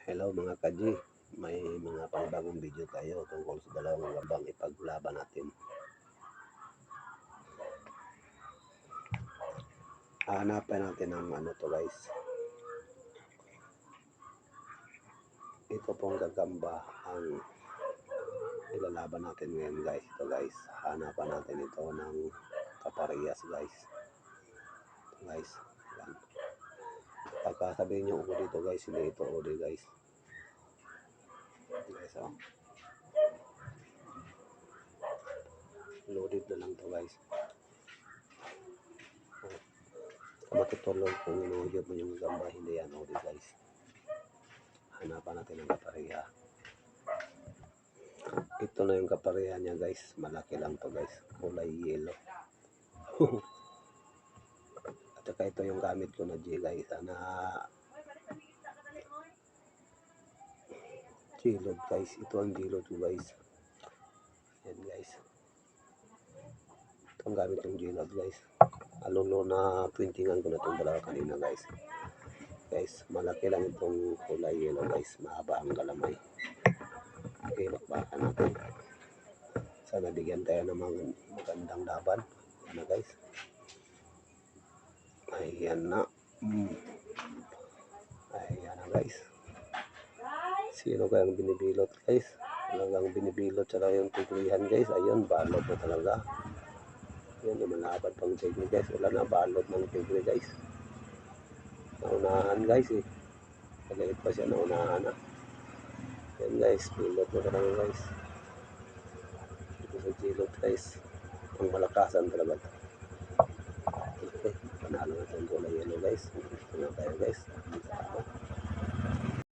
Hello mga kaji, may mga panibagong video tayo tungkol sa dalawang gambang ipaglaban natin. Hanapin natin ang ano to guys. Ito pong gagamba ang ilalaban natin ngayon guys. Ito guys, hanapan natin ito ng kaparehas guys. Ito guys, yan. Pagka sabihin nyo uko dito guys, hindi ito uli guys. Guys, oh. Loaded na lang to guys. Matutulog kung inuhiyot mo yung gamba, hindi yan uli guys. Hanapan natin ang kapareha. Ito na yung kapareha niya guys. Malaki lang to guys. Kulay yellow. At saka ito yung gamit ko na G guys. Na G-load guys. Ito ang G-load ko guys. Yan guys. Ito ang gamit yung G-load guys. Alolo na printingan ko na itong dalawa kanina guys. Guys, malaki lang itong kulay yellow guys. Mahaba ang galamay. Okay, bakbakan natin. Sana bigyan tayo ng magandang laban. Ano guys? Ayan na. Ayan na guys. Sino kayang binibilot guys? Talagang binibilot sa yung tigrihan guys. Ayun, balot na talaga. Yan, lumalaban pang tigri guys. Wala na, balot ng tigri guys. Naunahan guys eh. Kagait pa siya, naunahan na. Yan guys, pilot na talaga guys. Ito sa pilot guys. Ang malakasan talaga. Okay, panalo natin kulay yellow guys. Ito na tayo guys.